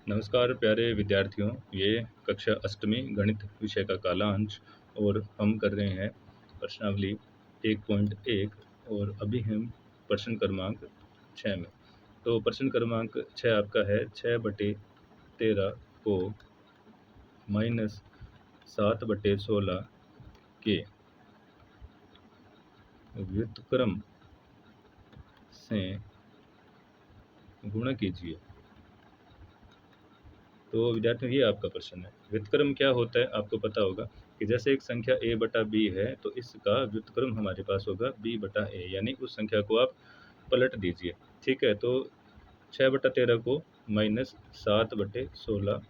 नमस्कार प्यारे विद्यार्थियों, ये कक्षा अष्टमी गणित विषय का काला अंश और हम कर रहे हैं प्रश्नावली 1.1 और अभी हम प्रश्न क्रमांक 6 में। तो प्रश्न क्रमांक 6 आपका है 6/13 को -7/16 के व्युत्क्रम से गुणा कीजिए। तो विद्यार्थियों ये आपका प्रश्न है। व्युत्क्रम क्या होता है आपको पता होगा कि जैसे एक संख्या a/b है तो इसका व्युत्क्रम हमारे पास होगा b/a, यानी उस संख्या को आप पलट दीजिए। ठीक है, तो 6/13 को -7/16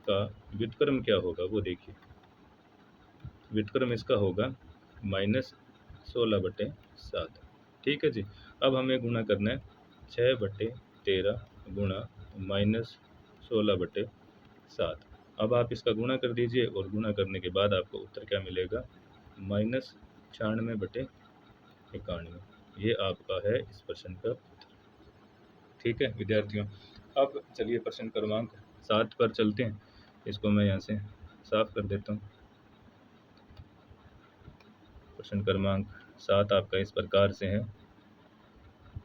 का व्युत्क्रम क्या होगा वो देखिए। व्युत्क्रम इसका होगा -16/7। ठीक है जी। अब हमें गुणा करना है 6/13 गुणा -16/7। अब आप इसका गुणा कर दीजिए और गुणा करने के बाद आपको उत्तर क्या मिलेगा, -96/91। ये आपका है इस प्रश्न का उत्तर। ठीक है विद्यार्थियों, अब चलिए प्रश्न क्रमांक 7 पर चलते हैं। इसको मैं यहाँ से साफ कर देता हूँ। प्रश्न क्रमांक 7 आपका इस प्रकार से है,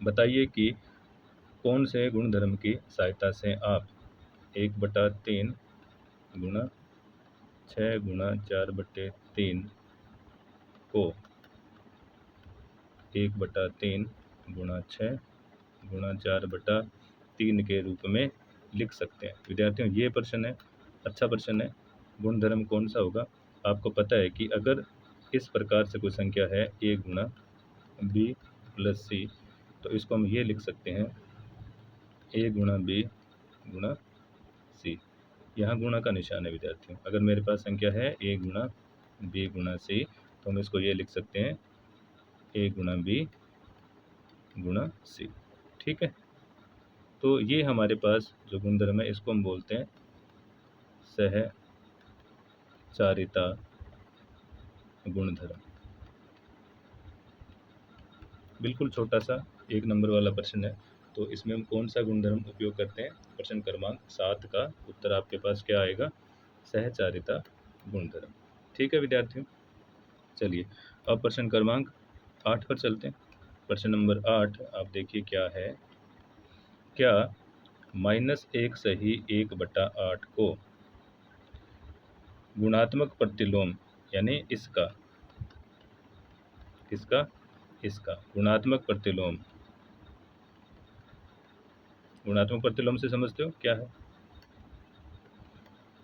बताइए कि कौन से गुणधर्म की सहायता से आप 1/3 गुणा 6 गुणा 4/3 को 1/3 गुणा 6 गुणा 4/3 के रूप में लिख सकते हैं। विद्यार्थियों ये प्रश्न है, अच्छा प्रश्न है। गुणधर्म कौन सा होगा, आपको पता है कि अगर इस प्रकार से कोई संख्या है a गुणा b प्लस c, तो इसको हम ये लिख सकते हैं a गुणा b गुणा c। यहाँ गुणा का निशान है विद्यार्थियों। अगर मेरे पास संख्या है a गुणा b गुणा c, तो हम इसको ये लिख सकते हैं a गुणा b गुणा c। ठीक है, तो ये हमारे पास जो गुणधर्म है इसको हम बोलते हैं सहचारिता गुणधर्म। बिल्कुल छोटा सा 1 नंबर वाला प्रश्न है, तो इसमें हम कौन सा गुणधर्म उपयोग करते हैं। प्रश्न क्रमांक 7 का उत्तर आपके पास क्या आएगा, सहचारिता गुणधर्म। ठीक है विद्यार्थियों, चलिए अब प्रश्न क्रमांक 8 पर चलते हैं। प्रश्न नंबर 8 आप देखिए क्या है, क्या -1 सही 1/8 को गुणात्मक प्रतिलोम यानी इसका गुणात्मक प्रतिलोम, गुणात्मक प्रतिलोम से समझते हो क्या है,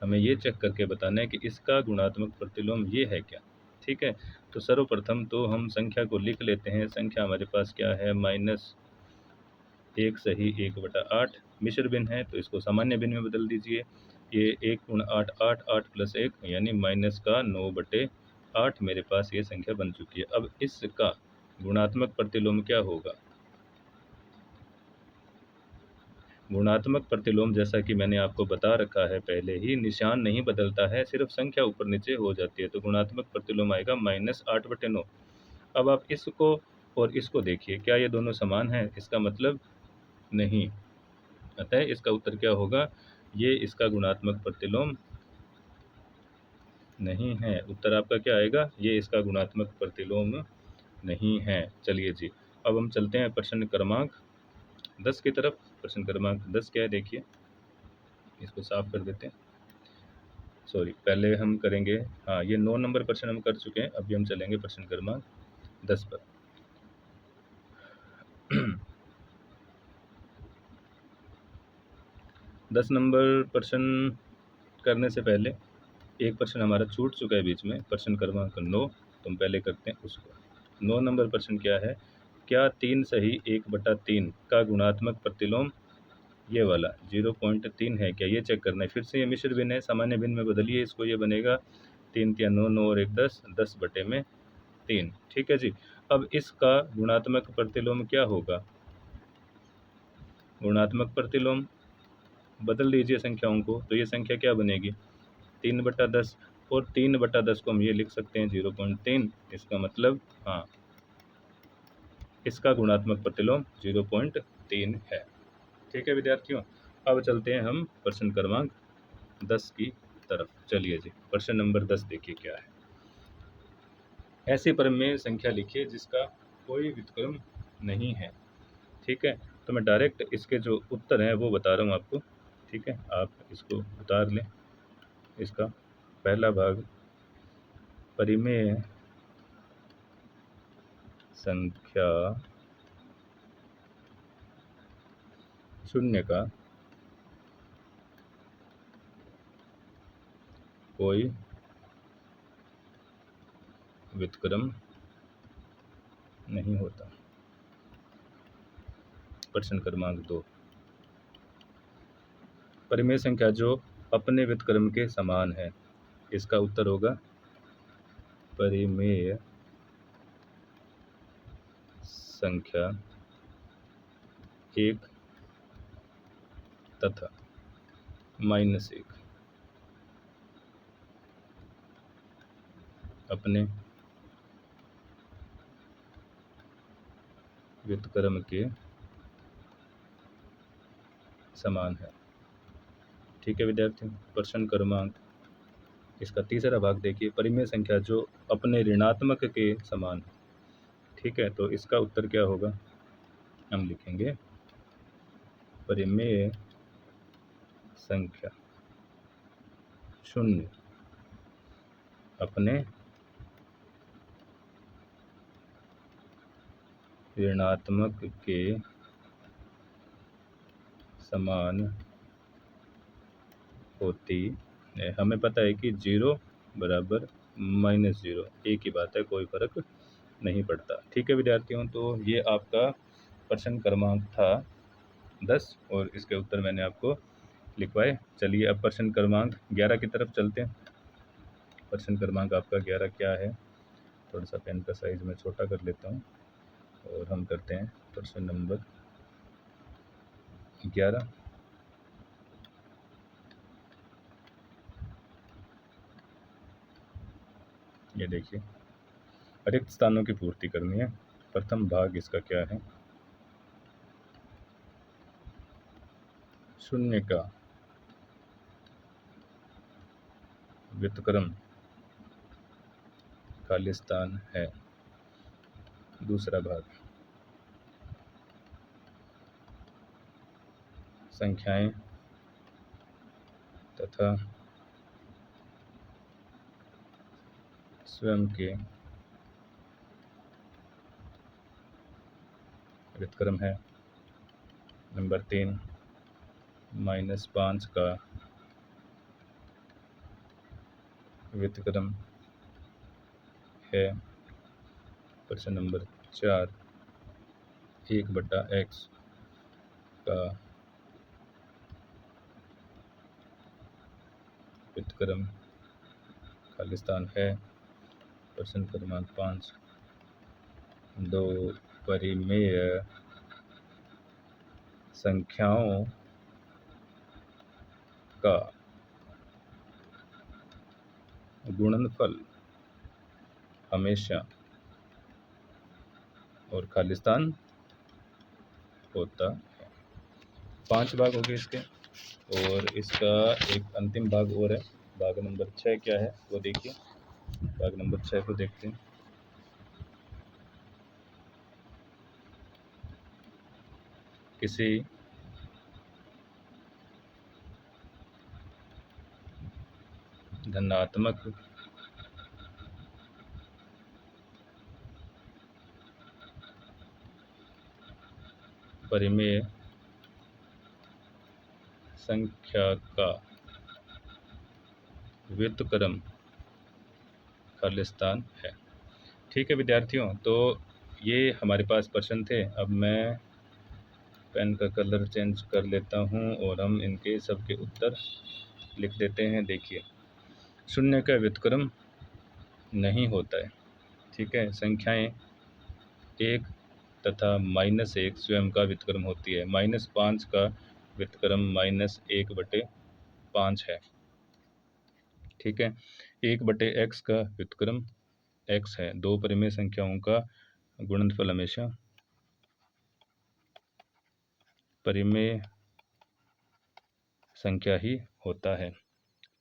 हमें ये चेक करके बताना है कि इसका गुणात्मक प्रतिलोम ये है क्या। ठीक है, तो सर्वप्रथम तो हम संख्या को लिख लेते हैं। संख्या हमारे पास क्या है, -1 सही 1/8। मिश्र भिन्न है तो इसको सामान्य भिन्न में बदल दीजिए। ये 1 गुणा 8 8 8 प्लस 1 यानी -9/8 मेरे पास ये संख्या बन चुकी है। अब इसका गुणात्मक प्रतिलोम क्या होगा। गुणात्मक प्रतिलोम जैसा कि मैंने आपको बता रखा है पहले ही, निशान नहीं बदलता है, सिर्फ संख्या ऊपर नीचे हो जाती है। तो गुणात्मक प्रतिलोम आएगा -8/9। अब आप इसको और इसको देखिए, क्या ये दोनों समान हैं, इसका मतलब नहीं। अतः इसका उत्तर क्या होगा, ये इसका गुणात्मक प्रतिलोम नहीं है। उत्तर आपका क्या आएगा, ये इसका गुणात्मक प्रतिलोम नहीं है। चलिए जी, अब हम चलते हैं प्रश्न क्रमांक 10 की तरफ। प्रश्न क्रमांक 10 क्या है देखिए, इसको साफ कर देते हैं। सॉरी, पहले हम करेंगे, हाँ ये 9 नंबर प्रश्न हम कर चुके हैं। अभी हम चलेंगे प्रश्न क्रमांक 10 पर। 10 नंबर प्रश्न करने से पहले एक प्रश्न हमारा छूट चुका है बीच में, प्रश्न क्रमांक 9, तो हम पहले करते हैं उसको। 9 नंबर प्रश्न क्या है, क्या 3 सही 1/3 का गुणात्मक प्रतिलोम ये वाला 0.3 है क्या, ये चेक करना है। फिर से ये मिश्र भिन्न है, सामान्य भिन्न में बदलिए इसको, ये बनेगा 3 3 9 9 और 1 10, 10/3। ठीक है जी। अब इसका गुणात्मक प्रतिलोम क्या होगा, गुणात्मक प्रतिलोम बदल दीजिए संख्याओं को, तो ये संख्या क्या बनेगी 3/10, और 3/10 को हम ये लिख सकते हैं 0.3। इसका मतलब हाँ, इसका गुणात्मक प्रतिलोम 0.3 है। ठीक है विद्यार्थियों, अब चलते हैं हम प्रश्न क्रमांक 10 की तरफ। चलिए जी, प्रश्न नंबर 10 देखिए क्या है। ऐसी परिमेय संख्या लिखिए जिसका कोई व्युत्क्रम नहीं है। ठीक है, तो मैं डायरेक्ट इसके जो उत्तर हैं वो बता रहा हूँ आपको। ठीक है, आप इसको उतार लें। इसका पहला भाग, परिमेय संख्या शून्य का कोई व्युत्क्रम नहीं होता। प्रश्न क्रमांक 2, परिमेय संख्या जो अपने व्युत्क्रम के समान है। इसका उत्तर होगा परिमेय संख्या 1 तथा -1 अपने व्युत्क्रम के समान है। ठीक है विद्यार्थियों, प्रश्न क्रमांक इसका तीसरा भाग देखिए, परिमेय संख्या जो अपने ऋणात्मक के समान है। ठीक है, तो इसका उत्तर क्या होगा, हम लिखेंगे परिमेय संख्या शून्य अपने ऋणात्मक के समान होती है। हमें पता है कि 0 बराबर -0 एक ही बात है, कोई फर्क नहीं पड़ता। ठीक है विद्यार्थियों, तो ये आपका प्रश्न क्रमांक था 10 और इसके उत्तर मैंने आपको लिखवाए। चलिए अब प्रश्न क्रमांक 11 की तरफ चलते हैं। प्रश्न क्रमांक आपका 11 क्या है, थोड़ा सा पेन का साइज मैं छोटा कर लेता हूँ और हम करते हैं प्रश्न नंबर 11। ये देखिए, रिक्त स्थानों की पूर्ति करनी है। प्रथम भाग इसका क्या है, शून्य का व्युत्क्रम खाली स्थान है। दूसरा भाग, संख्याएं तथा स्वयं के व्युत्क्रम है। नंबर 3, -5 का व्युत्क्रम है। प्रश्न नंबर 4, 1/x का व्युत्क्रम खाली स्थान है। प्रश्न क्रमांक 5, 2 परिमेय संख्याओं का गुणनफल हमेशा और खाली स्थान होता है। 5 भाग हो गए इसके, और इसका एक अंतिम भाग और है। भाग नंबर 6 क्या है वो देखिए। भाग नंबर 6 को देखते हैं। किसी धनात्मक परिमेय संख्या का व्युत्क्रम खाली स्थान है। ठीक है विद्यार्थियों, तो ये हमारे पास प्रश्न थे। अब मैं पेन का कलर चेंज कर लेता हूँ और हम इनके सबके उत्तर लिख देते हैं। देखिए, शून्य का व्युत्क्रम नहीं होता है। ठीक है, संख्याएं 1 तथा -1 स्वयं का व्युत्क्रम होती है। -5 का व्युत्क्रम -1/5 है। ठीक है, 1/x का व्युत्क्रम x है। 2 परिमेय संख्याओं का गुणनफल हमेशा परिमेय संख्या ही होता है।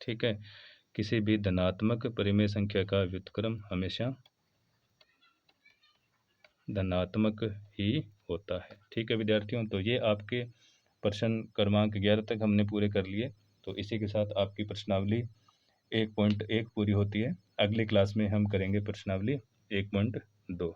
ठीक है, किसी भी धनात्मक परिमेय संख्या का व्युत्क्रम हमेशा धनात्मक ही होता है। ठीक है विद्यार्थियों, तो ये आपके प्रश्न क्रमांक 11 तक हमने पूरे कर लिए। तो इसी के साथ आपकी प्रश्नावली 1.1 पूरी होती है। अगली क्लास में हम करेंगे प्रश्नावली 1.2।